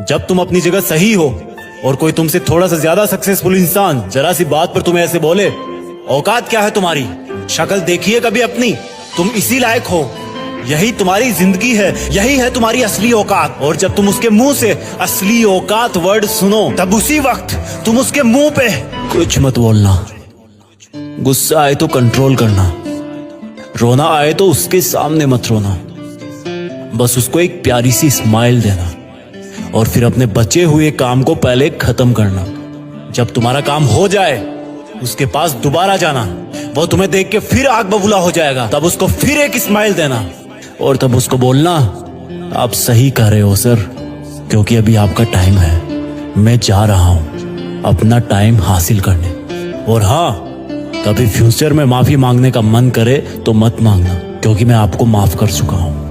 जब तुम अपनी जगह सही हो और कोई तुमसे थोड़ा सा ज्यादा सक्सेसफुल इंसान जरा सी बात पर तुम्हें ऐसे बोले, औकात क्या है तुम्हारी? शक्ल देखिए कभी अपनी, तुम इसी लायक हो, यही तुम्हारी जिंदगी है, यही है तुम्हारी असली औकात। और जब तुम उसके मुंह से असली औकात वर्ड सुनो, तब उसी वक्त तुम उसके मुंह पे कुछ मत बोलना। गुस्सा आए तो कंट्रोल करना, रोना आए तो उसके सामने मत रोना, बस उसको एक प्यारी सी स्माइल देना और फिर अपने बचे हुए काम को पहले खत्म करना। जब तुम्हारा काम हो जाए उसके पास दोबारा जाना, वो तुम्हें देख के फिर आग बबूला हो जाएगा, तब उसको फिर एक स्माइल देना और तब उसको बोलना, आप सही कह रहे हो सर, क्योंकि अभी आपका टाइम है, मैं जा रहा हूं अपना टाइम हासिल करने। और हाँ, कभी फ्यूचर में माफी मांगने का मन करे तो मत मांगना, क्योंकि मैं आपको माफ कर चुका हूं।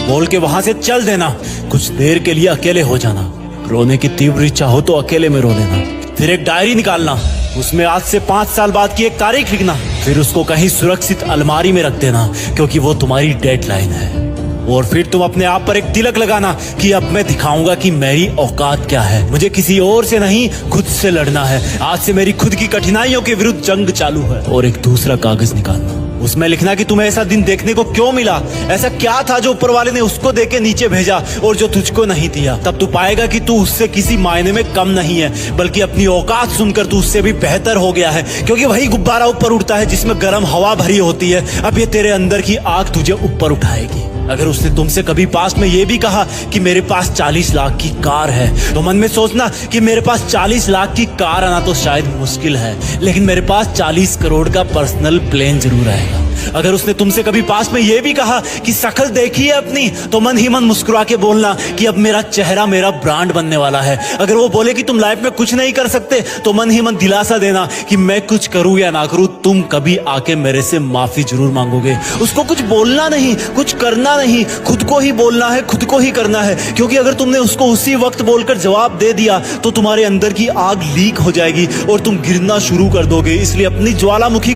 बोल के वहां से चल देना, कुछ देर के लिए अकेले हो जाना, रोने की तीव्र इच्छा हो तो अकेले में रो लेना, फिर एक डायरी निकालना, उसमें आज से 5 साल बाद की एक तारीख लिखना, फिर उसको कहीं सुरक्षित अलमारी में रख देना, क्योंकि वो तुम्हारी डेडलाइन है। और फिर तुम अपने आप पर एक तिलक लगाना कि अब मैं दिखाऊंगा कि मेरी औकात क्या है, मुझे किसी और से नहीं खुद से लड़ना है, आज से मेरी खुद की कठिनाइयों के विरुद्ध जंग चालू है। और एक दूसरा कागज निकालना, उसमें लिखना कि तुम्हें ऐसा दिन देखने को क्यों मिला, ऐसा क्या था जो ऊपर वाले ने उसको देके नीचे भेजा और जो तुझको नहीं दिया। तब तू पाएगा कि तू उससे किसी मायने में कम नहीं है, बल्कि अपनी औकात सुनकर तू उससे भी बेहतर हो गया है, क्योंकि वही गुब्बारा ऊपर उड़ता है जिसमें गर्म हवा भरी होती है। अब ये तेरे अंदर की आग तुझे ऊपर उठाएगी। अगर उसने तुमसे कभी पास्ट में ये भी कहा कि मेरे पास 40 लाख की कार है, तो मन में सोचना कि मेरे पास 40 लाख की कार आना तो शायद मुश्किल है, लेकिन मेरे पास 40 करोड़ का पर्सनल प्लेन जरूर आएगा। अगर उसने तुमसे कभी पास में ये भी कहा कि शक्ल देखी है अपनी, तो मन ही मन मुस्कुरा के बोलना कि अब मेरा चेहरा मेरा ब्रांड बनने वाला है। अगर वो बोले कि तुम लाइफ में कुछ नहीं कर सकते, तो मन ही मन दिलासा देना कि मैं कुछ करूं या ना करूं, तुम कभी आके मेरे से माफी जरूर मांगोगे। उसको कुछ बोलना नहीं, कुछ करना नहीं, खुद को ही बोलना है, खुद को ही करना है, क्योंकि अगर तुमने उसको उसी वक्त बोलकर जवाब दे दिया तो तुम्हारे अंदर की आग लीक हो जाएगी और तुम गिरना शुरू कर दोगे। इसलिए अपनी ज्वालामुखी